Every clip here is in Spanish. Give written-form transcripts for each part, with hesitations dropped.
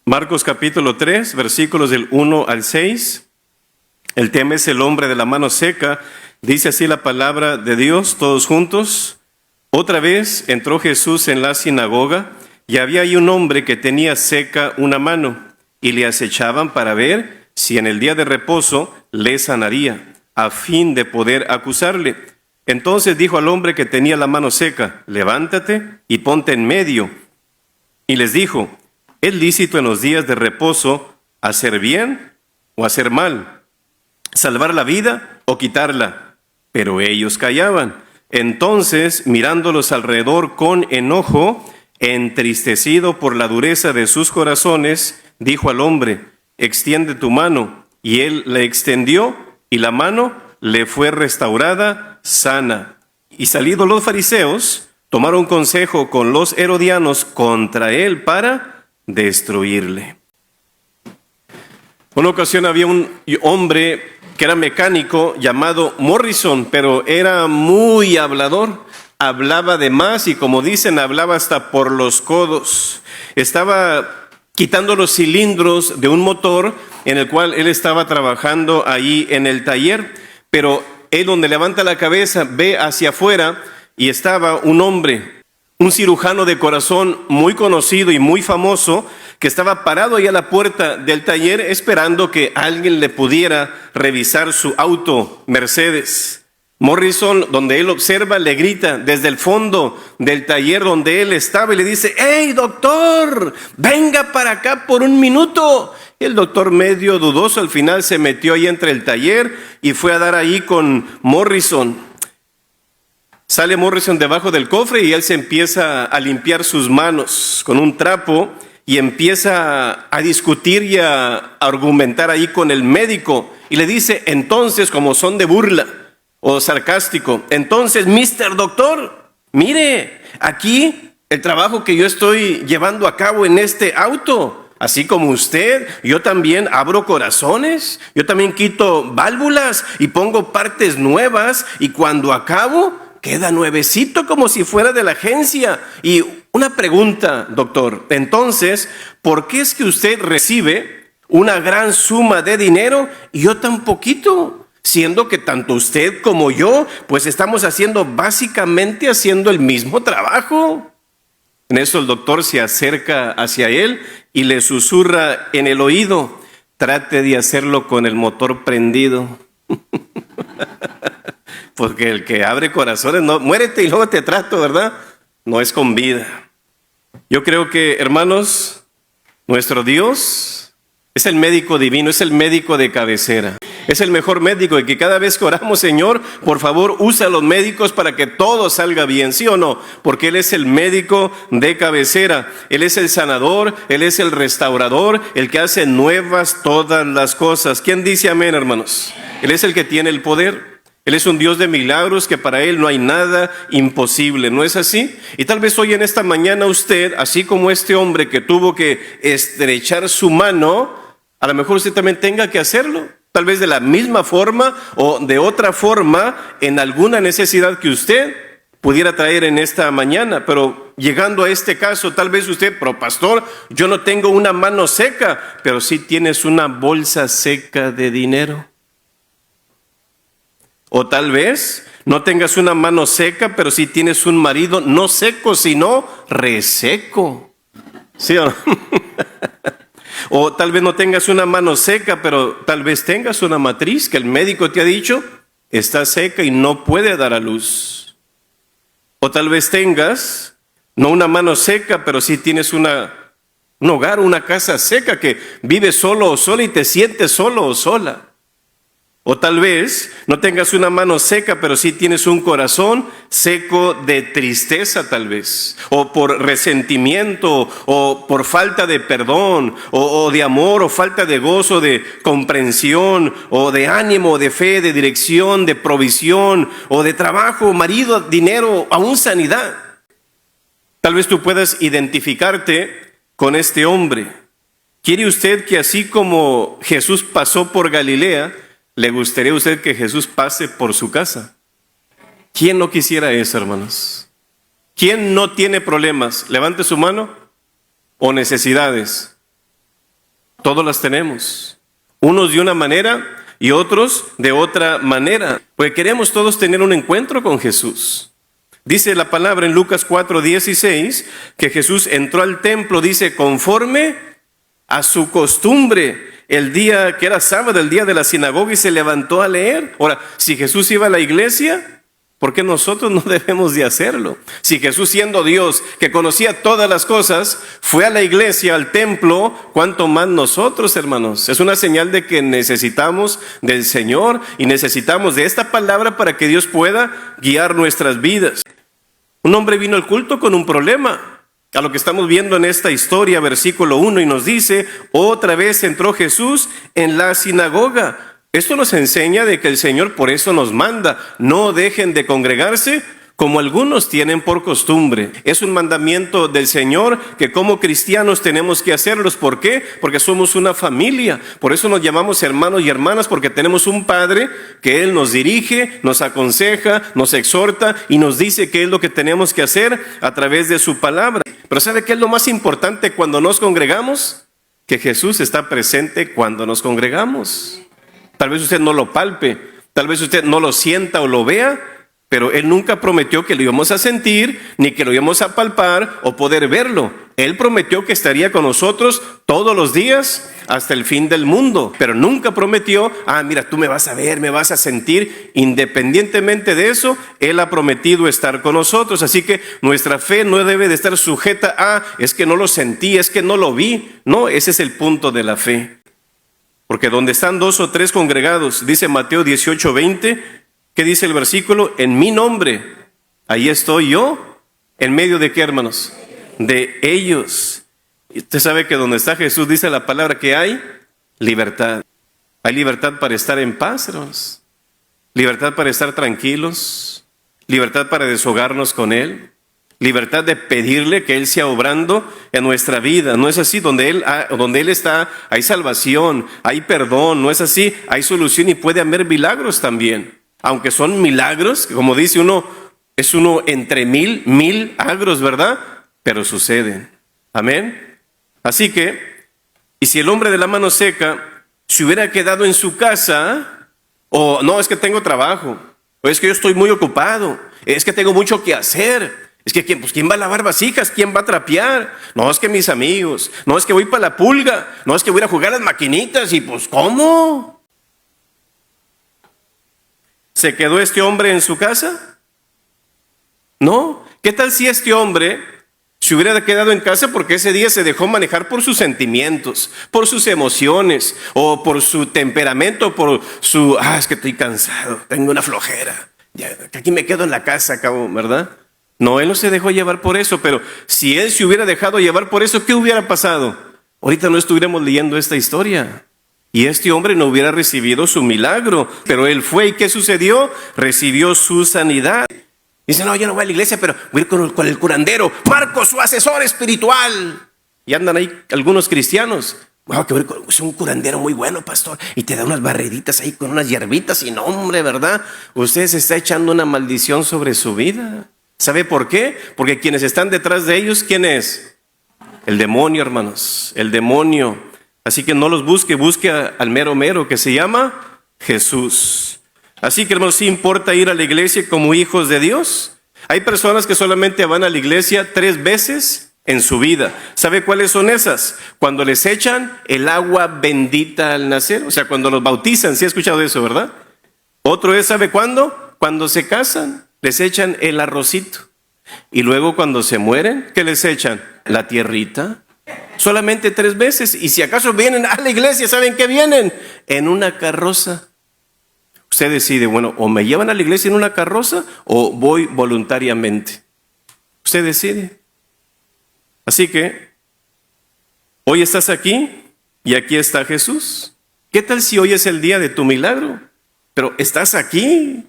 Marcos capítulo 3, versículos del 1 al 6. El tema es el hombre de la mano seca. Dice así la palabra de Dios, todos juntos. Otra vez entró Jesús en la sinagoga y había ahí un hombre que tenía seca una mano y le acechaban para ver si en el día de reposo le sanaría, a fin de poder acusarle. Entonces dijo al hombre que tenía la mano seca: levántate y ponte en medio. Y les dijo: ¿es lícito en los días de reposo hacer bien o hacer mal? ¿Salvar la vida o quitarla? Pero ellos callaban. Entonces, mirándolos alrededor con enojo, entristecido por la dureza de sus corazones, dijo al hombre: extiende tu mano. Y él la extendió, y la mano le fue restaurada sana. Y salidos los fariseos, tomaron consejo con los herodianos contra él para destruirle. Una ocasión había un hombre que era mecánico llamado Morrison, pero era muy hablador. Hablaba de más y, como dicen, hablaba hasta por los codos. Estaba quitando los cilindros de un motor en el cual él estaba trabajando ahí en el taller, pero él, donde levanta la cabeza, ve hacia afuera y estaba un hombre, un cirujano de corazón muy conocido y muy famoso, que estaba parado ahí a la puerta del taller esperando que alguien le pudiera revisar su auto Mercedes. Morrison, donde él observa, le grita desde el fondo del taller donde él estaba y le dice: ¡hey, doctor! ¡Venga para acá por un minuto! El doctor, medio dudoso, al final se metió ahí entre el taller y fue a dar ahí con Morrison. Sale Morrison debajo del cofre y él se empieza a limpiar sus manos con un trapo y empieza a discutir y a argumentar ahí con el médico. Y le dice entonces, como son de burla o sarcástico: entonces, Mr. Doctor, mire, aquí el trabajo que yo estoy llevando a cabo en este auto, así como usted, yo también abro corazones, yo también quito válvulas y pongo partes nuevas, y cuando acabo queda nuevecito como si fuera de la agencia. Y una pregunta, doctor, entonces, ¿por qué es que usted recibe una gran suma de dinero y yo tan poquito? Siendo que tanto usted como yo, pues estamos básicamente haciendo el mismo trabajo. En eso el doctor se acerca hacia él y le susurra en el oído: trate de hacerlo con el motor prendido. Porque el que abre corazones, no, muérete y luego te trato, ¿verdad? No es con vida. Yo creo que, hermanos, nuestro Dios es el médico divino, es el médico de cabecera. Es el mejor médico, y que cada vez que oramos: Señor, por favor, usa a los médicos para que todo salga bien, ¿sí o no? Porque Él es el médico de cabecera. Él es el sanador, Él es el restaurador, el que hace nuevas todas las cosas. ¿Quién dice amén, hermanos? Él es el que tiene el poder. Él es un Dios de milagros, que para Él no hay nada imposible, ¿no es así? Y tal vez hoy en esta mañana usted, así como este hombre que tuvo que estrechar su mano, a lo mejor usted también tenga que hacerlo. Tal vez de la misma forma o de otra forma, en alguna necesidad que usted pudiera traer en esta mañana. Pero llegando a este caso, tal vez usted: pero pastor, yo no tengo una mano seca, pero sí tienes una bolsa seca de dinero. O tal vez no tengas una mano seca, pero sí tienes un marido no seco, sino reseco. ¿Sí o no? O tal vez no tengas una mano seca, pero tal vez tengas una matriz que el médico te ha dicho está seca y no puede dar a luz. O tal vez tengas no una mano seca, pero sí tienes un hogar, una casa seca, que vives solo o sola y te sientes solo o sola. O tal vez no tengas una mano seca, pero sí tienes un corazón seco de tristeza, tal vez, o por resentimiento, o por falta de perdón, o de amor, o falta de gozo, de comprensión, o de ánimo, de fe, de dirección, de provisión, o de trabajo, marido, dinero, aún sanidad. Tal vez tú puedas identificarte con este hombre. ¿Quiere usted que, así como Jesús pasó por Galilea, le gustaría a usted que Jesús pase por su casa? ¿Quién no quisiera eso, hermanos? ¿Quién no tiene problemas? Levante su mano. ¿O necesidades? Todos las tenemos. Unos de una manera y otros de otra manera. Porque queremos todos tener un encuentro con Jesús. Dice la palabra en Lucas 4:16 que Jesús entró al templo, dice, conforme a su costumbre, el día que era sábado, el día de la sinagoga, y se levantó a leer. Ahora, si Jesús iba a la iglesia, ¿por qué nosotros no debemos de hacerlo? Si Jesús, siendo Dios, que conocía todas las cosas, fue a la iglesia, al templo, ¿cuánto más nosotros, hermanos? Es una señal de que necesitamos del Señor y necesitamos de esta palabra para que Dios pueda guiar nuestras vidas. Un hombre vino al culto con un problema, a lo que estamos viendo en esta historia, versículo 1, y nos dice, otra vez entró Jesús en la sinagoga. Esto nos enseña de que el Señor por eso nos manda, no dejen de congregarse como algunos tienen por costumbre. Es un mandamiento del Señor que como cristianos tenemos que hacerlos. ¿Por qué? Porque somos una familia. Por eso nos llamamos hermanos y hermanas, porque tenemos un Padre que Él nos dirige, nos aconseja, nos exhorta y nos dice qué es lo que tenemos que hacer a través de su palabra. Pero ¿sabe qué es lo más importante cuando nos congregamos? Que Jesús está presente cuando nos congregamos. Tal vez usted no lo palpe, tal vez usted no lo sienta o lo vea, pero Él nunca prometió que lo íbamos a sentir, ni que lo íbamos a palpar o poder verlo. Él prometió que estaría con nosotros todos los días hasta el fin del mundo, pero nunca prometió, mira, tú me vas a ver, me vas a sentir. Independientemente de eso, Él ha prometido estar con nosotros. Así que nuestra fe no debe de estar sujeta a, es que no lo sentí, es que no lo vi. No, ese es el punto de la fe. Porque donde están 2 o 3 congregados, dice Mateo 18:20, ¿qué dice el versículo? En mi nombre, ahí estoy yo. ¿En medio de qué, hermanos? De ellos. Y usted sabe que donde está Jesús, dice la palabra que hay libertad. Hay libertad para estar en paz, hermanos. Libertad para estar tranquilos. Libertad para deshogarnos con Él. Libertad de pedirle que Él sea obrando en nuestra vida. No es así, donde Él está, hay salvación, hay perdón. No es así, hay solución y puede haber milagros también. Aunque son milagros, como dice uno, es uno entre milagros, ¿verdad? Pero suceden. Amén. Así que, y si el hombre de la mano seca se hubiera quedado en su casa, o no, es que tengo trabajo, o es que yo estoy muy ocupado, es que tengo mucho que hacer. Es que ¿quién va a lavar vasijas? ¿Quién va a trapear? No, es que mis amigos. No, es que voy para la pulga. No, es que voy a jugar a las maquinitas. Y pues, ¿cómo? ¿Se quedó este hombre en su casa? No. ¿Qué tal si este hombre se hubiera quedado en casa porque ese día se dejó manejar por sus sentimientos, por sus emociones, o por su temperamento, por su, es que estoy cansado, tengo una flojera. Ya, aquí me quedo en la casa, acabo, ¿verdad? No, él no se dejó llevar por eso, pero si él se hubiera dejado llevar por eso, ¿qué hubiera pasado? Ahorita no estuviéramos leyendo esta historia y este hombre no hubiera recibido su milagro, pero él fue. ¿Y qué sucedió? Recibió su sanidad. Dice, no, yo no voy a la iglesia, pero voy a ir con el curandero, Marcos, su asesor espiritual. Y andan ahí algunos cristianos. Es un curandero muy bueno, pastor, y te da unas barreritas ahí con unas hierbitas y no, hombre, ¿verdad? Usted se está echando una maldición sobre su vida. ¿Sabe por qué? Porque quienes están detrás de ellos, ¿quién es? El demonio, hermanos, el demonio. Así que no los busque, busque al mero mero que se llama Jesús. Así que, hermanos, sí importa ir a la iglesia como hijos de Dios. Hay personas que solamente van a la iglesia 3 veces en su vida. ¿Sabe cuáles son esas? Cuando les echan el agua bendita al nacer, o sea, cuando los bautizan. ¿Sí ha escuchado eso, verdad? Otro es, ¿sabe cuándo? Cuando se casan. Les echan el arrocito. Y luego cuando se mueren, ¿qué les echan? La tierrita. Solamente 3 veces. Y si acaso vienen a la iglesia, ¿saben qué vienen? En una carroza. Usted decide, bueno, o me llevan a la iglesia en una carroza o voy voluntariamente. Usted decide. Así que, hoy estás aquí y aquí está Jesús. ¿Qué tal si hoy es el día de tu milagro? Pero estás aquí.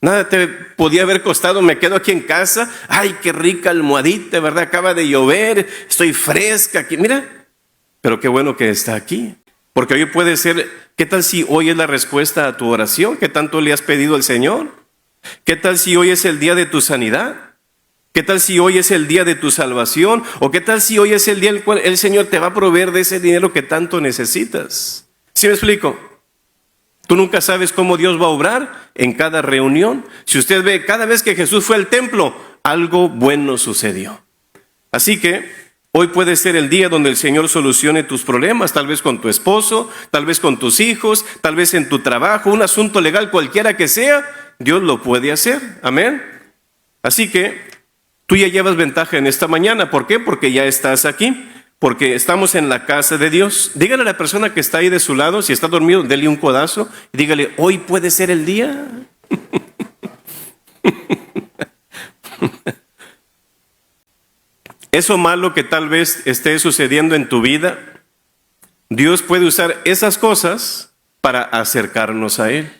Nada te podía haber costado, me quedo aquí en casa. Ay, qué rica almohadita, ¿verdad? Acaba de llover, estoy fresca aquí. Mira, pero qué bueno que está aquí. Porque hoy puede ser, ¿qué tal si hoy es la respuesta a tu oración? ¿Qué tanto le has pedido al Señor? ¿Qué tal si hoy es el día de tu sanidad? ¿Qué tal si hoy es el día de tu salvación? ¿O qué tal si hoy es el día en el cual el Señor te va a proveer de ese dinero que tanto necesitas? ¿Sí me explico? Tú nunca sabes cómo Dios va a obrar en cada reunión. Si usted ve, cada vez que Jesús fue al templo, algo bueno sucedió. Así que hoy puede ser el día donde el Señor solucione tus problemas, tal vez con tu esposo, tal vez con tus hijos, tal vez en tu trabajo, un asunto legal cualquiera que sea, Dios lo puede hacer. Amén. Así que tú ya llevas ventaja en esta mañana. ¿Por qué? Porque ya estás aquí. Porque estamos en la casa de Dios. Dígale a la persona que está ahí de su lado, si está dormido, dele un codazo y dígale, hoy puede ser el día. Eso malo que tal vez esté sucediendo en tu vida, Dios puede usar esas cosas para acercarnos a Él.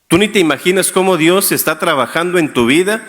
Tú ni te imaginas cómo Dios está trabajando en tu vida,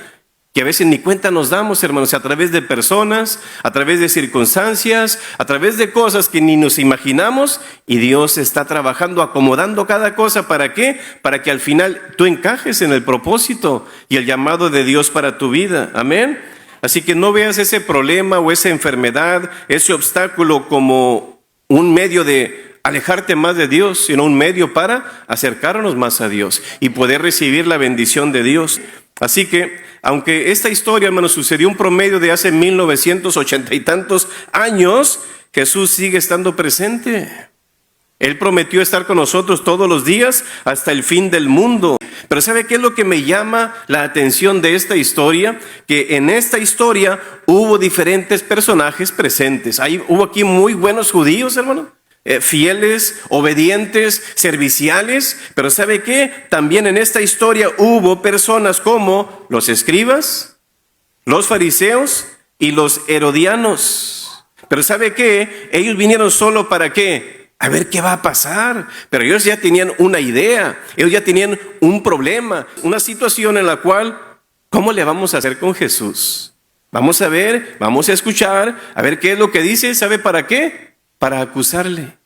que a veces ni cuenta nos damos, hermanos, a través de personas, a través de circunstancias, a través de cosas que ni nos imaginamos, y Dios está trabajando, acomodando cada cosa. ¿Para qué? Para que al final tú encajes en el propósito y el llamado de Dios para tu vida. Amén. Así que no veas ese problema o esa enfermedad, ese obstáculo como un medio de alejarte más de Dios, sino un medio para acercarnos más a Dios y poder recibir la bendición de Dios. Así que, aunque esta historia, hermanos, sucedió un promedio de hace 1980 y tantos años, Jesús sigue estando presente. Él prometió estar con nosotros todos los días hasta el fin del mundo. Pero ¿sabe qué es lo que me llama la atención de esta historia? Que en esta historia hubo diferentes personajes presentes. Hubo aquí muy buenos judíos, hermano. Fieles, obedientes, serviciales, pero ¿sabe qué? También en esta historia hubo personas como los escribas, los fariseos y los herodianos. Pero ¿sabe qué? Ellos vinieron solo para ¿qué? A ver qué va a pasar. Pero ellos ya tenían una idea, ellos ya tenían un problema, una situación en la cual, ¿cómo le vamos a hacer con Jesús? Vamos a ver, vamos a escuchar, a ver qué es lo que dice. ¿Sabe para qué? Para acusarle.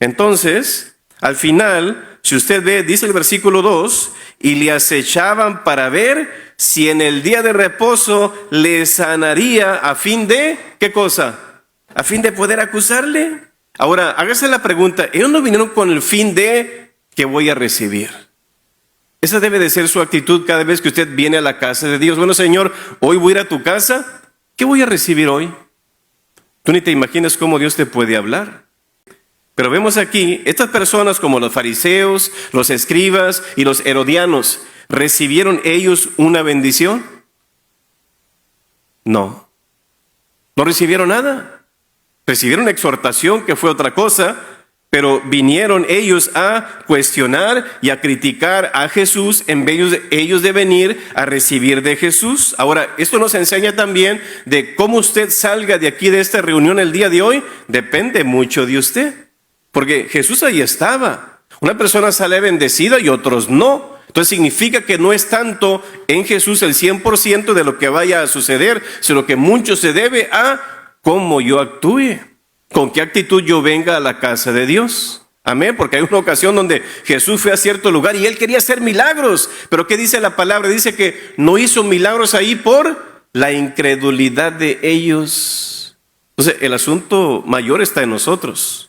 Entonces, al final, si usted ve, dice el versículo 2, y le acechaban para ver si en el día de reposo le sanaría a fin de, ¿qué cosa? A fin de poder acusarle. Ahora, hágase la pregunta, ellos no vinieron con el fin de que voy a recibir. Esa debe de ser su actitud cada vez que usted viene a la casa de Dios. Bueno, Señor, hoy voy a ir a tu casa, ¿qué voy a recibir hoy? Tú ni te imaginas cómo Dios te puede hablar. Pero vemos aquí, estas personas como los fariseos, los escribas y los herodianos, ¿recibieron ellos una bendición? No. No recibieron nada. Recibieron exhortación, que fue otra cosa, pero vinieron ellos a cuestionar y a criticar a Jesús en vez de ellos de venir a recibir de Jesús. Ahora, esto nos enseña también de cómo usted salga de aquí de esta reunión el día de hoy, depende mucho de usted. Porque Jesús ahí estaba. Una persona sale bendecida y otros no. Entonces significa que no es tanto en Jesús el 100% de lo que vaya a suceder, sino que mucho se debe a cómo yo actúe, con qué actitud yo venga a la casa de Dios. Amén, porque hay una ocasión donde Jesús fue a cierto lugar y Él quería hacer milagros. Pero ¿qué dice la palabra? Dice que no hizo milagros ahí por la incredulidad de ellos. Entonces el asunto mayor está en nosotros.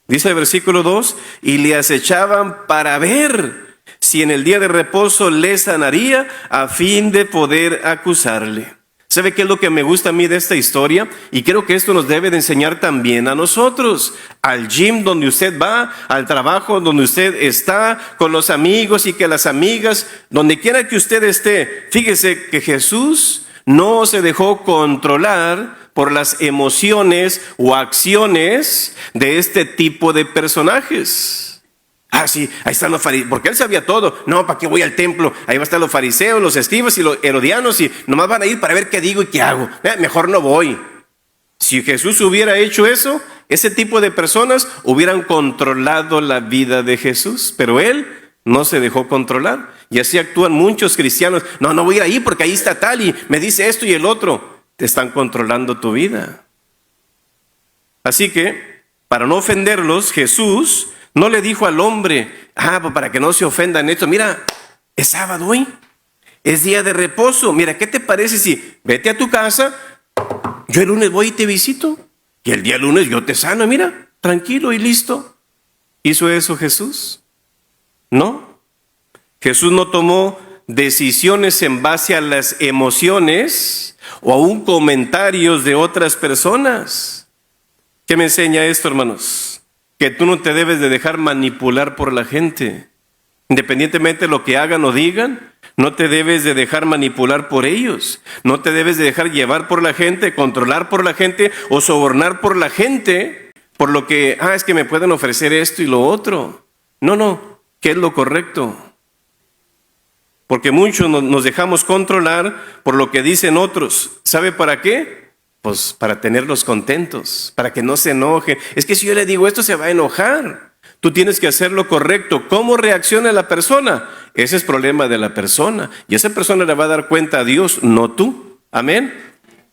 Dice el versículo 2, y le acechaban para ver si en el día de reposo le sanaría a fin de poder acusarle. ¿Sabe qué es lo que me gusta a mí de esta historia? Y creo que esto nos debe de enseñar también a nosotros. Al gym donde usted va, al trabajo donde usted está, con los amigos y que las amigas, donde quiera que usted esté. Fíjese que Jesús no se dejó controlar por las emociones o acciones de este tipo de personajes. Ah, sí, ahí están los fariseos, porque él sabía todo. No, ¿para qué voy al templo? Ahí van a estar los fariseos, los escribas y los herodianos y nomás van a ir para ver qué digo y qué hago. Mejor no voy. Si Jesús hubiera hecho eso, ese tipo de personas hubieran controlado la vida de Jesús, pero él no se dejó controlar. Y así actúan muchos cristianos. No voy a ir ahí porque ahí está tal y me dice esto y el otro. Te están controlando tu vida. Así que, para no ofenderlos, Jesús no le dijo al hombre, pues para que no se ofendan esto, mira, es sábado hoy. Es día de reposo. Mira, ¿qué te parece si vete a tu casa? Yo el lunes voy y te visito. Y el día lunes yo te sano. Mira, tranquilo y listo. ¿Hizo eso Jesús? No. Jesús no tomó decisiones en base a las emociones o aún comentarios de otras personas. ¿Qué me enseña esto, hermanos? Que tú no te debes de dejar manipular por la gente. Independientemente de lo que hagan o digan, no te debes de dejar manipular por ellos. No te debes de dejar llevar por la gente, controlar por la gente o sobornar por la gente por lo que, es que me pueden ofrecer esto y lo otro. No, ¿qué es lo correcto? Porque muchos nos dejamos controlar por lo que dicen otros. ¿Sabe para qué? Pues para tenerlos contentos, para que no se enojen. Es que si yo le digo esto se va a enojar. Tú tienes que hacer lo correcto. ¿Cómo reacciona la persona? Ese es problema de la persona. Y esa persona le va a dar cuenta a Dios, no tú. Amén.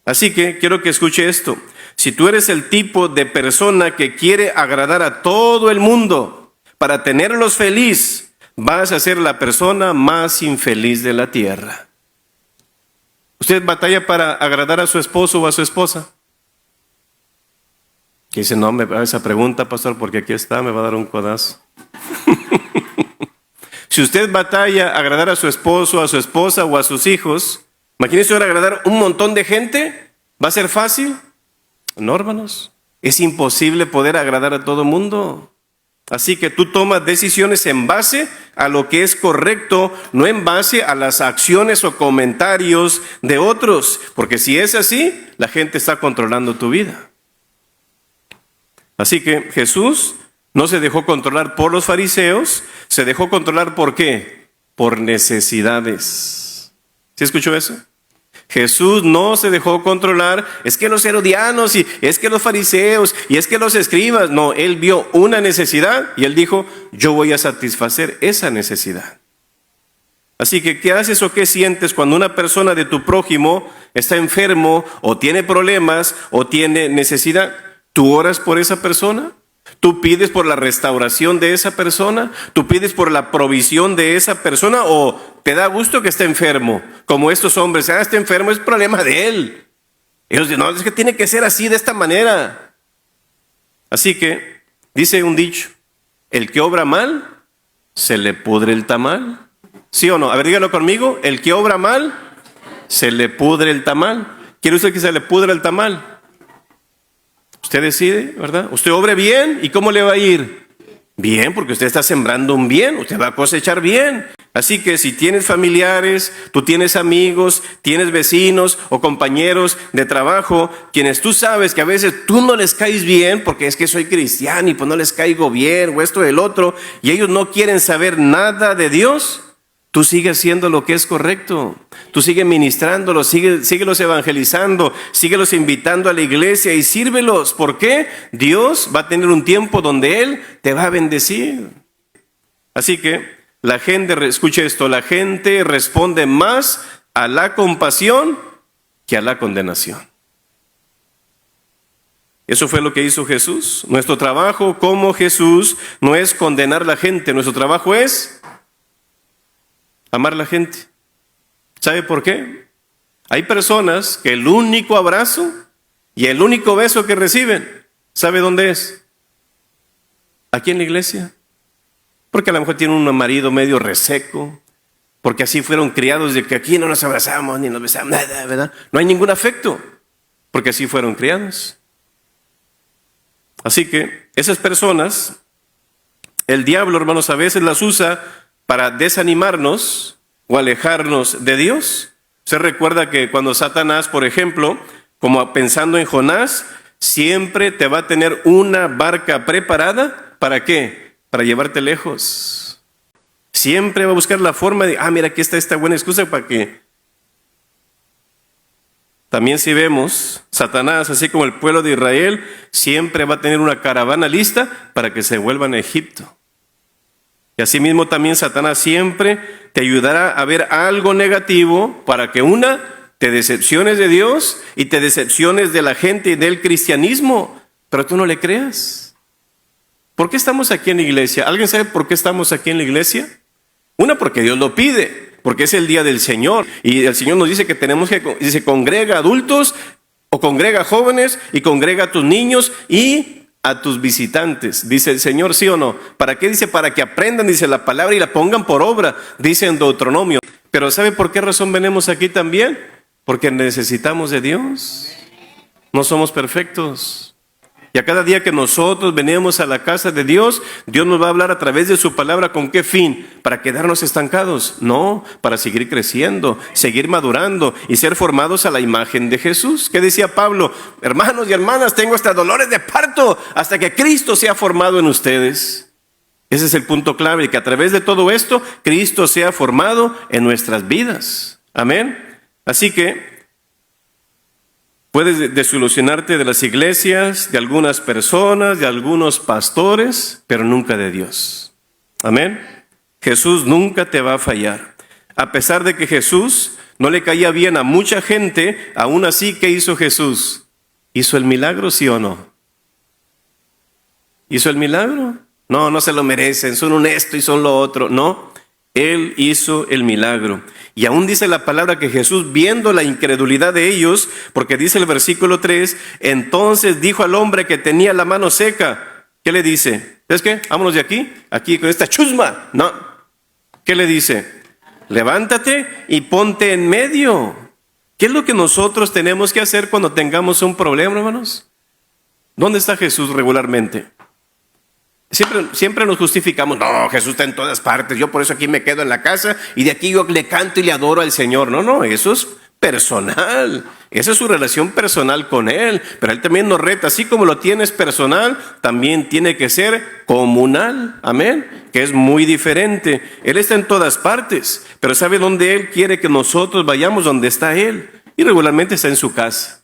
Así que quiero que escuche esto. Si tú eres el tipo de persona que quiere agradar a todo el mundo para tenerlos feliz, vas a ser la persona más infeliz de la tierra. ¿Usted batalla para agradar a su esposo o a su esposa? Que dice, no me haga esa pregunta, pastor, porque aquí está, me va a dar un codazo. Si usted batalla a agradar a su esposo, a su esposa o a sus hijos, imagínese ahora agradar un montón de gente. ¿Va a ser fácil? No, hermanos. Es imposible poder agradar a todo mundo. Así que tú tomas decisiones en base a lo que es correcto, no en base a las acciones o comentarios de otros. Porque si es así, la gente está controlando tu vida. Así que Jesús no se dejó controlar por los fariseos, se dejó controlar ¿por qué? Por necesidades. ¿Sí escuchó eso? Jesús no se dejó controlar, es que los herodianos y es que los fariseos y es que los escribas. No, él vio una necesidad y él dijo, yo voy a satisfacer esa necesidad. Así que, ¿qué haces o qué sientes cuando una persona de tu prójimo está enfermo o tiene problemas o tiene necesidad? ¿Tú oras por esa persona? ¿Tú pides por la restauración de esa persona? ¿Tú pides por la provisión de esa persona? ¿O te da gusto que esté enfermo? Como estos hombres, está enfermo, es problema de él. Ellos dicen, no, es que tiene que ser así, de esta manera. Así que, dice un dicho, el que obra mal, se le pudre el tamal. ¿Sí o no? A ver, dígalo conmigo, el que obra mal, se le pudre el tamal. ¿Quiere usted que se le pudre el tamal? Usted decide, ¿verdad? Usted obre bien, ¿y cómo le va a ir? Bien, porque usted está sembrando un bien, usted va a cosechar bien. Así que si tienes familiares, tú tienes amigos, tienes vecinos o compañeros de trabajo, quienes tú sabes que a veces tú no les caes bien, porque es que soy cristiano y pues no les caigo bien, o esto o el otro, y ellos no quieren saber nada de Dios, tú sigues haciendo lo que es correcto. Tú sigues ministrándolos, síguelos evangelizando, síguelos invitando a la iglesia y sírvelos. ¿Por qué? Dios va a tener un tiempo donde Él te va a bendecir. Así que la gente, escuche esto, la gente responde más a la compasión que a la condenación. Eso fue lo que hizo Jesús. Nuestro trabajo como Jesús no es condenar a la gente, nuestro trabajo es amar a la gente. ¿Sabe por qué? Hay personas que el único abrazo y el único beso que reciben, ¿sabe dónde es? Aquí en la iglesia. Porque a lo mejor tienen un marido medio reseco, porque así fueron criados de que aquí no nos abrazamos ni nos besamos, nada, ¿verdad? No hay ningún afecto, porque así fueron criados. Así que esas personas, el diablo, hermanos, a veces las usa para desanimarnos o alejarnos de Dios. Se recuerda que cuando Satanás, por ejemplo, como pensando en Jonás, siempre te va a tener una barca preparada. ¿Para qué? Para llevarte lejos. Siempre va a buscar la forma de, mira, aquí está esta buena excusa para que. También si vemos, Satanás, así como el pueblo de Israel, siempre va a tener una caravana lista para que se vuelvan a Egipto. Y asimismo también Satanás siempre te ayudará a ver algo negativo para que te decepciones de Dios y te decepciones de la gente y del cristianismo, pero tú no le creas. ¿Por qué estamos aquí en la iglesia? ¿Alguien sabe por qué estamos aquí en la iglesia? Una, porque Dios lo pide. porque es el día del Señor. Y el Señor nos dice que tenemos que, dice, congrega adultos o congrega jóvenes y congrega a tus niños y a tus visitantes. Dice el Señor, ¿sí o no? ¿Para qué? Dice, para que aprendan, dice la palabra, y la pongan por obra, dice en Deuteronomio. Pero ¿sabe por qué razón venimos aquí también? Porque necesitamos de Dios. No somos perfectos. Y a cada día que nosotros venimos a la casa de Dios, Dios nos va a hablar a través de su palabra. ¿Con qué fin? ¿Para quedarnos estancados? No, para seguir creciendo, seguir madurando y ser formados a la imagen de Jesús. ¿Qué decía Pablo? Hermanos y hermanas, tengo hasta dolores de parto hasta que Cristo sea formado en ustedes. Ese es el punto clave, que a través de todo esto, Cristo sea formado en nuestras vidas. Amén. Así que puedes desilusionarte de las iglesias, de algunas personas, de algunos pastores, pero nunca de Dios. Amén. Jesús nunca te va a fallar. A pesar de que Jesús no le caía bien a mucha gente, aún así, ¿qué hizo Jesús? ¿Hizo el milagro, sí o no? ¿Hizo el milagro? No, no se lo merecen, son honestos y son lo otro. No, Él hizo el milagro. Y aún dice la palabra que Jesús, viendo la incredulidad de ellos, porque dice el versículo 3, entonces dijo al hombre que tenía la mano seca, ¿qué le dice? ¿Sabes qué? Vámonos de aquí con esta chusma. No. ¿Qué le dice? Levántate y ponte en medio. ¿Qué es lo que nosotros tenemos que hacer cuando tengamos un problema, hermanos? ¿Dónde está Jesús regularmente? Siempre nos justificamos, no, Jesús está en todas partes, yo por eso aquí me quedo en la casa y de aquí yo le canto y le adoro al Señor. No, eso es personal, esa es su relación personal con Él, pero Él también nos reta, así como lo tienes personal, también tiene que ser comunal, amén, que es muy diferente. Él está en todas partes, pero ¿sabe dónde Él quiere que nosotros vayamos? Donde está Él, y regularmente está en su casa.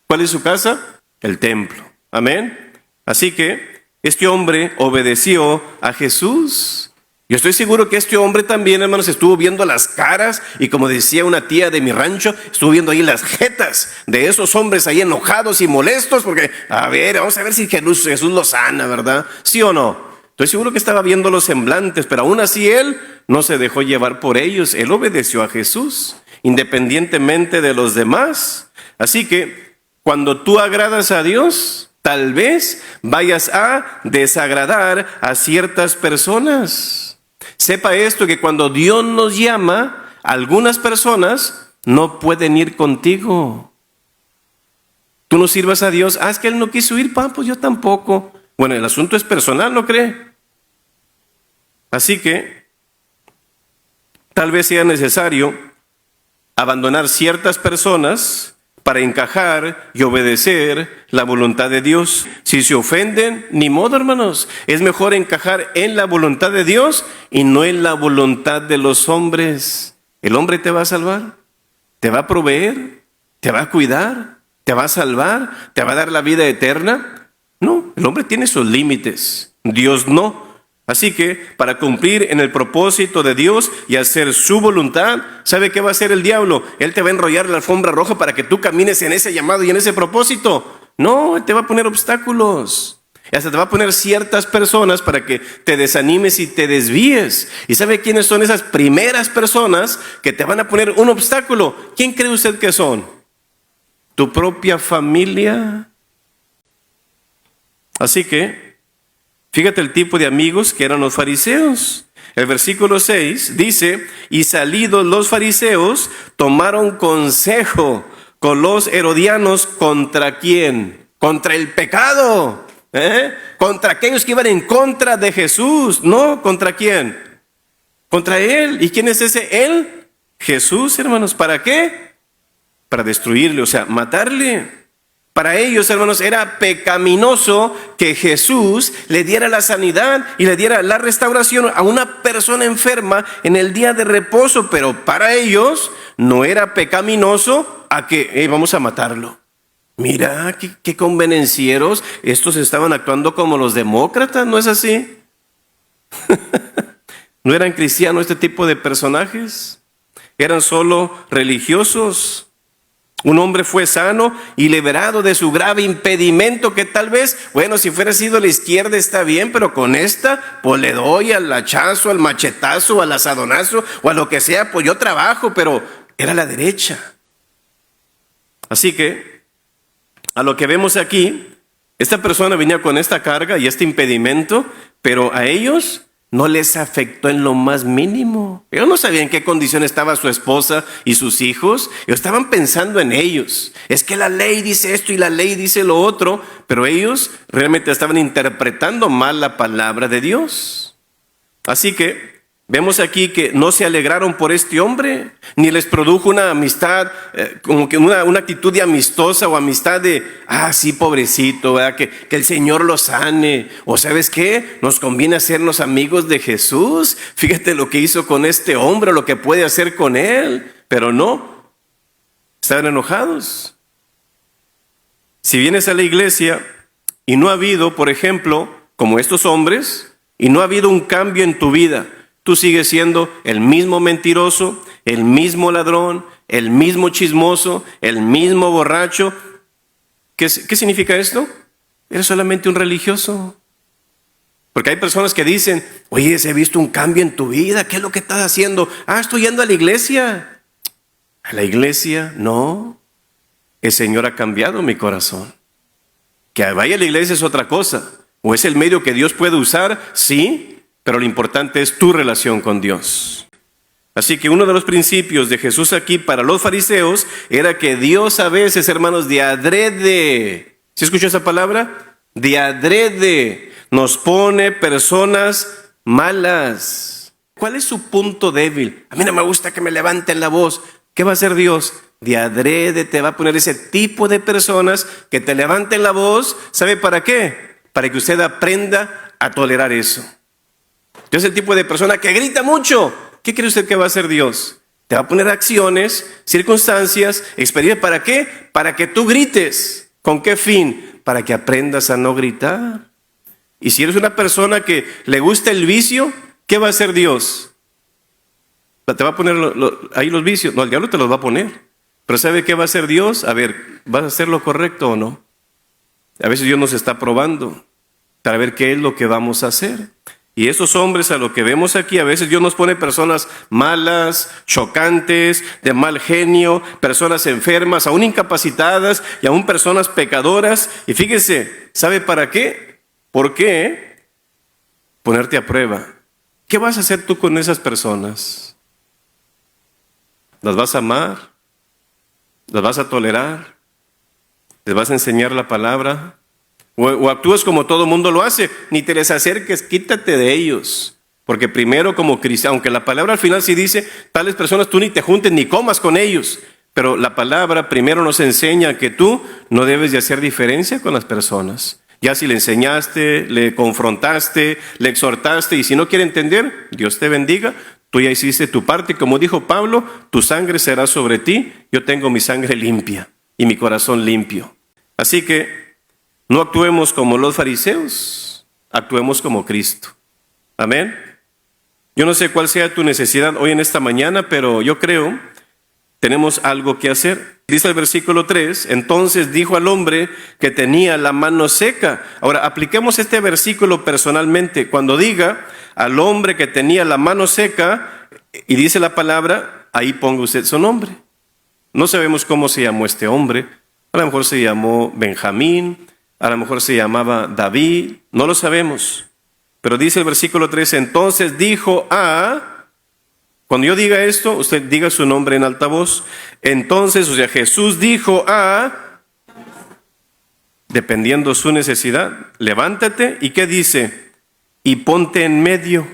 ¿Cuál es su casa? El templo, amén. Así que este hombre obedeció a Jesús. Yo estoy seguro que este hombre también, hermanos, estuvo viendo las caras y, como decía una tía de mi rancho, estuvo viendo ahí las jetas de esos hombres ahí enojados y molestos porque, a ver, vamos a ver si Jesús lo sana, ¿verdad? ¿Sí o no? Estoy seguro que estaba viendo los semblantes, pero aún así él no se dejó llevar por ellos. Él obedeció a Jesús, independientemente de los demás. Así que cuando tú agradas a Dios, tal vez vayas a desagradar a ciertas personas. Sepa esto, que cuando Dios nos llama, algunas personas no pueden ir contigo. Tú no sirvas a Dios. Es que Él no quiso ir, pues yo tampoco. Bueno, el asunto es personal, ¿no cree? Así que tal vez sea necesario abandonar ciertas personas para encajar y obedecer la voluntad de Dios. Si se ofenden, ni modo, hermanos. Es mejor encajar en la voluntad de Dios y no en la voluntad de los hombres. El hombre te va a salvar, te va a proveer, te va a cuidar, te va a salvar, te va a dar la vida eterna. No, el hombre tiene sus límites, Dios no. Así que para cumplir en el propósito de Dios y hacer su voluntad, ¿sabe qué va a hacer el diablo? Él te va a enrollar la alfombra roja para que tú camines en ese llamado y en ese propósito. No, Él te va a poner obstáculos. Y hasta te va a poner ciertas personas para que te desanimes y te desvíes. ¿Y sabe quiénes son esas primeras personas que te van a poner un obstáculo? ¿Quién cree usted que son? ¿Tu propia familia? Así que fíjate el tipo de amigos que eran los fariseos. El versículo 6 dice, y salidos los fariseos, tomaron consejo con los herodianos. ¿Contra quién? Contra el pecado. Contra aquellos que iban en contra de Jesús. No, ¿contra quién? Contra Él. ¿Y quién es ese Él? Jesús, hermanos. ¿Para qué? Para destruirle, o sea, matarle. Para ellos, hermanos, era pecaminoso que Jesús le diera la sanidad y le diera la restauración a una persona enferma en el día de reposo, pero para ellos no era pecaminoso a que vamos a matarlo. Mira, qué convenencieros, estos estaban actuando como los demócratas, ¿no es así? ¿No eran cristianos este tipo de personajes? ¿Eran solo religiosos? Un hombre fue sano y liberado de su grave impedimento que tal vez, bueno, si fuera sido a la izquierda está bien, pero con esta, pues le doy al hachazo, al machetazo, al asadonazo o a lo que sea, pues yo trabajo, pero era la derecha. Así que, a lo que vemos aquí, esta persona venía con esta carga y este impedimento, pero a ellos no les afectó en lo más mínimo. Ellos no sabían en qué condición estaba su esposa y sus hijos. Ellos estaban pensando en ellos. Es que la ley dice esto y la ley dice lo otro, pero ellos realmente estaban interpretando mal la palabra de Dios. Así que vemos aquí que no se alegraron por este hombre, ni les produjo una amistad, como que una actitud de amistosa o amistad de, sí, pobrecito, ¿verdad? Que el Señor lo sane. O ¿sabes qué? Nos conviene hacernos amigos de Jesús. Fíjate lo que hizo con este hombre, lo que puede hacer con él. Pero no, estaban enojados. Si vienes a la iglesia y no ha habido, por ejemplo, como estos hombres, y no ha habido un cambio en tu vida, tú sigues siendo el mismo mentiroso, el mismo ladrón, el mismo chismoso, el mismo borracho. ¿Qué significa esto? Eres solamente un religioso. Porque hay personas que dicen, oye, he visto un cambio en tu vida, ¿qué es lo que estás haciendo? Estoy yendo a la iglesia. ¿A la iglesia? No. El Señor ha cambiado mi corazón. Que vaya a la iglesia es otra cosa. ¿O es el medio que Dios puede usar? Sí. Pero lo importante es tu relación con Dios. Así que uno de los principios de Jesús aquí para los fariseos era que Dios a veces, hermanos, de adrede, ¿sí escuchó esa palabra? De adrede nos pone personas malas. ¿Cuál es su punto débil? A mí no me gusta que me levanten la voz. ¿Qué va a hacer Dios? De adrede te va a poner ese tipo de personas que te levanten la voz. ¿Sabe para qué? Para que usted aprenda a tolerar eso. Dios es el tipo de persona que grita mucho. ¿Qué cree usted que va a hacer Dios? Te va a poner acciones, circunstancias, experiencias. ¿Para qué? Para que tú grites. ¿Con qué fin? Para que aprendas a no gritar. Y si eres una persona que le gusta el vicio, ¿qué va a hacer Dios? Te va a poner ahí los vicios. No, el diablo te los va a poner. Pero ¿sabe qué va a hacer Dios? A ver, ¿vas a hacer lo correcto o no? A veces Dios nos está probando para ver qué es lo que vamos a hacer. Y esos hombres, a lo que vemos aquí, a veces Dios nos pone personas malas, chocantes, de mal genio, personas enfermas, aún incapacitadas y aún personas pecadoras. Y fíjese, ¿sabe para qué? ¿Por qué? Ponerte a prueba. ¿Qué vas a hacer tú con esas personas? ¿Las vas a amar? ¿Las vas a tolerar? ¿Les vas a enseñar la palabra? O actúas como todo mundo lo hace, ni te les acerques, quítate de ellos. Porque primero como cristiano, aunque la palabra al final sí dice, tales personas tú ni te juntes ni comas con ellos. Pero la palabra primero nos enseña que tú no debes de hacer diferencia con las personas. Ya si le enseñaste, le confrontaste, le exhortaste y si no quiere entender, Dios te bendiga. Tú ya hiciste tu parte, como dijo Pablo, tu sangre será sobre ti. Yo tengo mi sangre limpia y mi corazón limpio. Así que no actuemos como los fariseos, actuemos como Cristo. Amén. Yo no sé cuál sea tu necesidad hoy en esta mañana, pero yo creo tenemos algo que hacer. Dice el versículo 3, entonces dijo al hombre que tenía la mano seca. Ahora, apliquemos este versículo personalmente. Cuando diga al hombre que tenía la mano seca, y dice la palabra, ahí ponga usted su nombre. No sabemos cómo se llamó este hombre. A lo mejor se llamó Benjamín, a lo mejor se llamaba David, no lo sabemos. Pero dice el versículo 3, entonces dijo cuando yo diga esto, usted diga su nombre en alta voz. Entonces, Jesús dijo dependiendo su necesidad, levántate, ¿y qué dice? Y ponte en medio.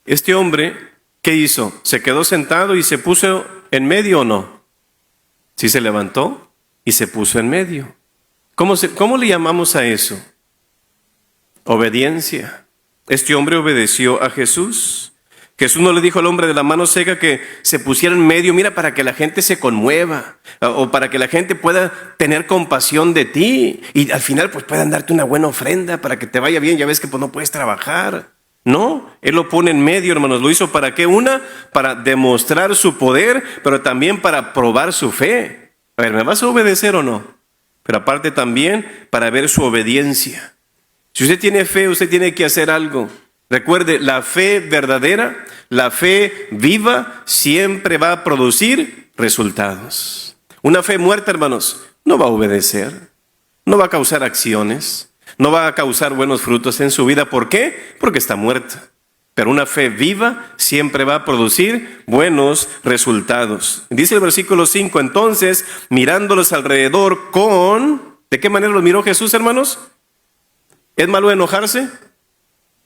Este hombre, ¿qué hizo? ¿Se quedó sentado y se puso en medio o no? Sí se levantó y se puso en medio. ¿Cómo le llamamos a eso? Obediencia. Este hombre obedeció a Jesús. Jesús no le dijo al hombre de la mano seca que se pusiera en medio, mira, para que la gente se conmueva, o para que la gente pueda tener compasión de ti, y al final pues puedan darte una buena ofrenda para que te vaya bien, ya ves que pues no puedes trabajar. No, Él lo pone en medio, hermanos. ¿Lo hizo para qué? Para demostrar su poder, pero también para probar su fe. A ver, ¿me vas a obedecer o no? Pero aparte también para ver su obediencia. Si usted tiene fe, usted tiene que hacer algo. Recuerde, la fe verdadera, la fe viva, siempre va a producir resultados. Una fe muerta, hermanos, no va a obedecer, no va a causar acciones, no va a causar buenos frutos en su vida. ¿Por qué? Porque está muerta. Pero una fe viva siempre va a producir buenos resultados. Dice el versículo 5, entonces, mirándolos alrededor ¿de qué manera los miró Jesús, hermanos? ¿Es malo enojarse?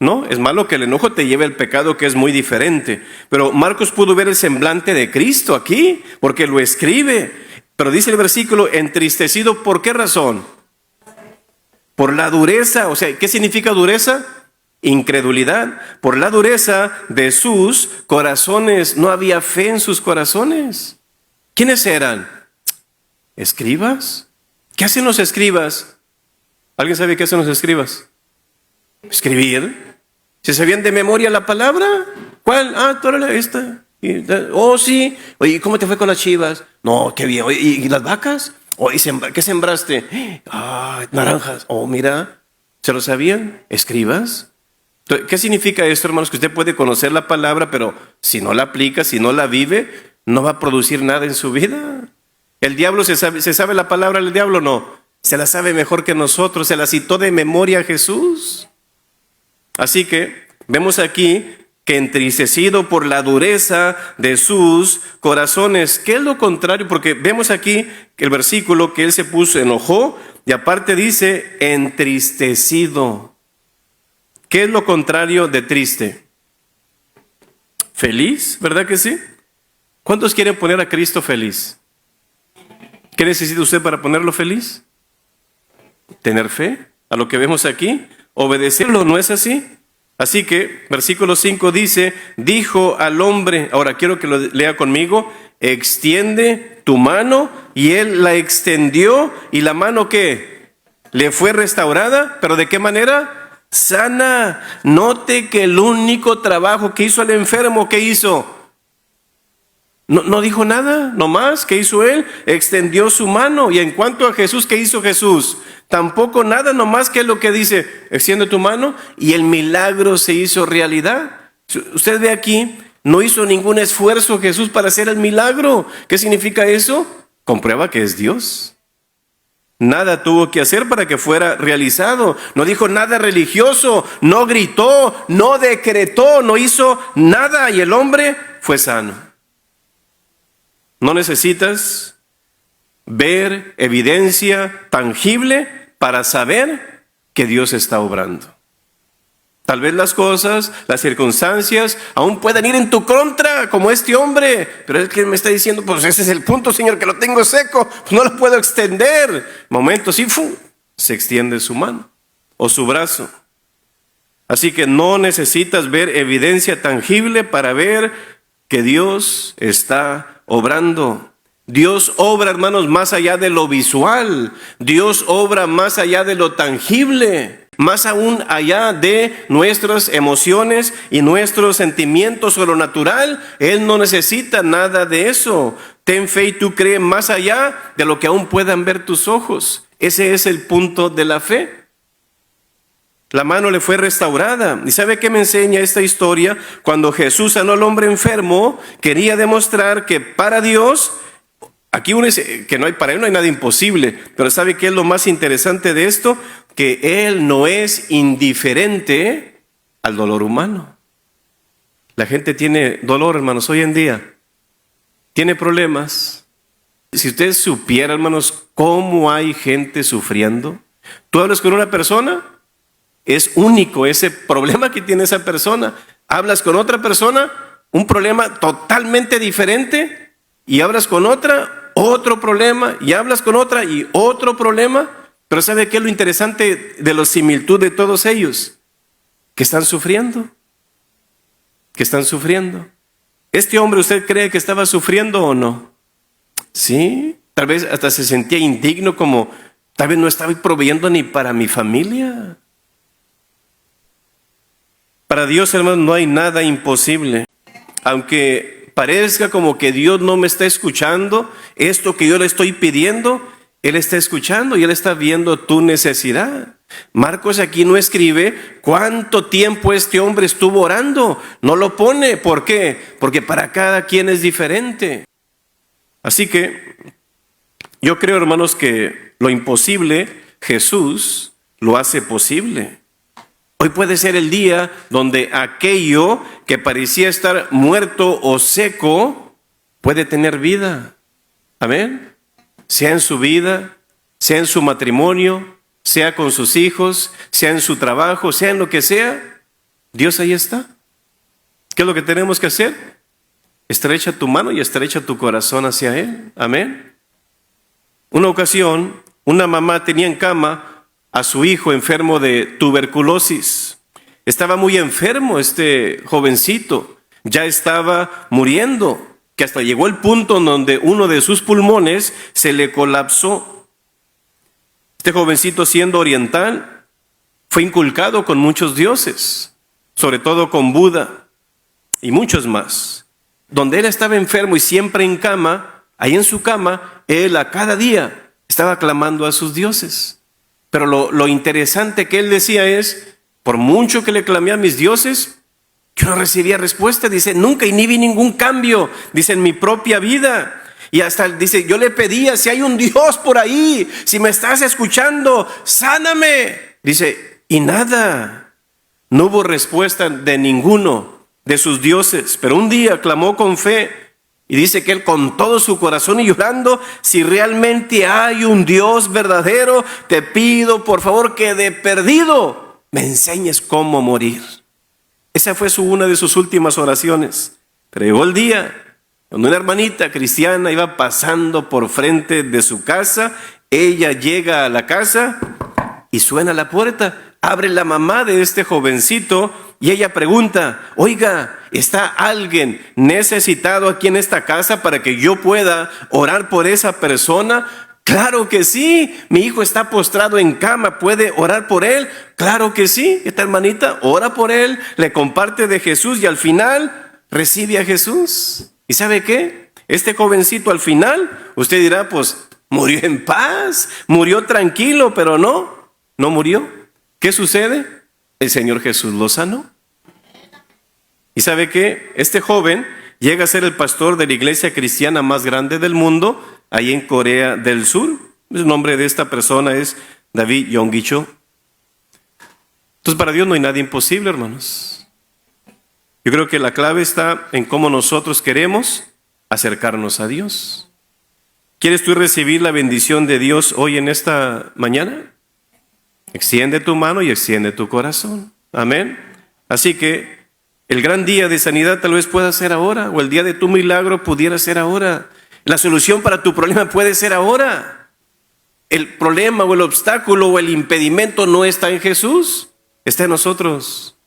No, es malo que el enojo te lleve al pecado, que es muy diferente. Pero Marcos pudo ver el semblante de Cristo aquí, porque lo escribe. Pero dice el versículo, entristecido, ¿por qué razón? Por la dureza. O sea, ¿qué significa dureza? Incredulidad. Por la dureza de sus corazones. No había fe en sus corazones. ¿Quiénes eran? ¿Escribas? ¿Qué hacen los escribas? ¿Alguien sabe qué hacen los escribas? Escribir. ¿Se sabían de memoria la palabra? ¿Cuál? Tú eres esta. Oh, sí. Oye, ¿cómo te fue con las chivas? No, qué bien. Oye, ¿y las vacas? Oye, ¿qué sembraste? Naranjas. Oh, mira. ¿Se lo sabían? ¿Escribas? ¿Qué significa esto, hermanos? Que usted puede conocer la palabra, pero si no la aplica, si no la vive, no va a producir nada en su vida. ¿El diablo se sabe la palabra del diablo? No. Se la sabe mejor que nosotros. Se la citó de memoria Jesús. Así que vemos aquí que entristecido por la dureza de sus corazones. ¿Qué es lo contrario? Porque vemos aquí que el versículo que él se puso, enojó, y aparte dice entristecido. ¿Qué es lo contrario de triste? Feliz, ¿verdad que sí? ¿Cuántos quieren poner a Cristo feliz? ¿Qué necesita usted para ponerlo feliz? Tener fe a lo que vemos aquí. Obedecerlo, ¿no es así? Así que, versículo 5 dice, dijo al hombre, ahora quiero que lo lea conmigo, extiende tu mano, y él la extendió, y la mano ¿qué? Le fue restaurada, pero ¿de qué manera? Sana. Note que el único trabajo que hizo el enfermo, ¿qué hizo? No dijo nada, nomás, ¿qué hizo él? Extendió su mano. Y en cuanto a Jesús, ¿qué hizo Jesús? Tampoco nada, nomás que es lo que dice, extiende tu mano, y el milagro se hizo realidad. Usted ve aquí, no hizo ningún esfuerzo Jesús para hacer el milagro. ¿Qué significa eso? Comprueba que es Dios. Nada tuvo que hacer para que fuera realizado. No dijo nada religioso, no gritó, no decretó, no hizo nada, y el hombre fue sano. No necesitas ver evidencia tangible para saber que Dios está obrando. Tal vez las cosas, las circunstancias aún puedan ir en tu contra, como este hombre. Pero es que me está diciendo, pues ese es el punto, Señor, que lo tengo seco, pues no lo puedo extender. Momento, sí, se extiende su mano o su brazo. Así que no necesitas ver evidencia tangible para ver que Dios está obrando. Dios obra, hermanos, más allá de lo visual. Dios obra más allá de lo tangible. Más aún allá de nuestras emociones y nuestros sentimientos o lo natural. Él no necesita nada de eso. Ten fe y tú crees más allá de lo que aún puedan ver tus ojos. Ese es el punto de la fe. La mano le fue restaurada. ¿Y sabe qué me enseña esta historia? Cuando Jesús sanó al hombre enfermo, quería demostrar que para Dios, aquí uno dice que para Él no hay nada imposible, pero ¿sabe qué es lo más interesante de esto? Que Él no es indiferente al dolor humano. La gente tiene dolor, hermanos, hoy en día. Tiene problemas. Si usted supiera, hermanos, cómo hay gente sufriendo. Tú hablas con una persona, es único ese problema que tiene esa persona. Hablas con otra persona, un problema totalmente diferente, y hablas con otra, otro problema, y hablas con otra y otro problema. Pero ¿sabe qué es lo interesante de la similitud de todos ellos? Que están sufriendo. Que están sufriendo. ¿Este hombre usted cree que estaba sufriendo o no? Sí, tal vez hasta se sentía indigno, como tal vez no estaba proveyendo ni para mi familia. Para Dios, hermanos, no hay nada imposible. Aunque parezca como que Dios no me está escuchando, esto que yo le estoy pidiendo, Él está escuchando y Él está viendo tu necesidad. Marcos aquí no escribe cuánto tiempo este hombre estuvo orando. No lo pone. ¿Por qué? Porque para cada quien es diferente. Así que yo creo, hermanos, que lo imposible, Jesús lo hace posible. Hoy puede ser el día donde aquello que parecía estar muerto o seco puede tener vida. Amén. Sea en su vida, sea en su matrimonio, sea con sus hijos, sea en su trabajo, sea en lo que sea, Dios ahí está. ¿Qué es lo que tenemos que hacer? Estrecha tu mano y estrecha tu corazón hacia Él. Amén. Una ocasión, una mamá tenía en cama a su hijo enfermo de tuberculosis. Estaba muy enfermo este jovencito, ya estaba muriendo, que hasta llegó el punto en donde uno de sus pulmones se le colapsó. Este jovencito, siendo oriental, fue inculcado con muchos dioses, sobre todo con Buda y muchos más. Donde él estaba enfermo y siempre en cama, ahí en su cama, él a cada día estaba clamando a sus dioses. Pero lo interesante que él decía es, por mucho que le clamé a mis dioses, yo no recibía respuesta. Dice, nunca y ni vi ningún cambio, dice, en mi propia vida. Y hasta dice, yo le pedía, si hay un Dios por ahí, si me estás escuchando, sáname. Dice, y nada, no hubo respuesta de ninguno de sus dioses. Pero un día clamó con fe. Y dice que él con todo su corazón y llorando, si realmente hay un Dios verdadero, te pido por favor que de perdido me enseñes cómo morir. Esa fue una de sus últimas oraciones. Pero llegó el día cuando una hermanita cristiana iba pasando por frente de su casa. Ella llega a la casa y suena la puerta. Abre la mamá de este jovencito y ella pregunta, oiga, ¿está alguien necesitado aquí en esta casa para que yo pueda orar por esa persona? Claro que sí, mi hijo está postrado en cama, ¿puede orar por él? Claro que sí. Esta hermanita ora por él, le comparte de Jesús y al final recibe a Jesús. ¿Y sabe qué? Este jovencito al final, usted dirá, pues murió en paz, murió tranquilo, pero no murió. ¿Qué sucede? El Señor Jesús lo sanó. ¿Y sabe qué? Este joven llega a ser el pastor de la iglesia cristiana más grande del mundo, ahí en Corea del Sur. El nombre de esta persona es David Yonggi-cho. Entonces, para Dios no hay nada imposible, hermanos. Yo creo que la clave está en cómo nosotros queremos acercarnos a Dios. ¿Quieres tú recibir la bendición de Dios hoy en esta mañana? Extiende tu mano y extiende tu corazón. Amén. Así que el gran día de sanidad tal vez pueda ser ahora, o el día de tu milagro pudiera ser ahora. La solución para tu problema puede ser ahora. El problema o el obstáculo o el impedimento no está en Jesús, está en nosotros.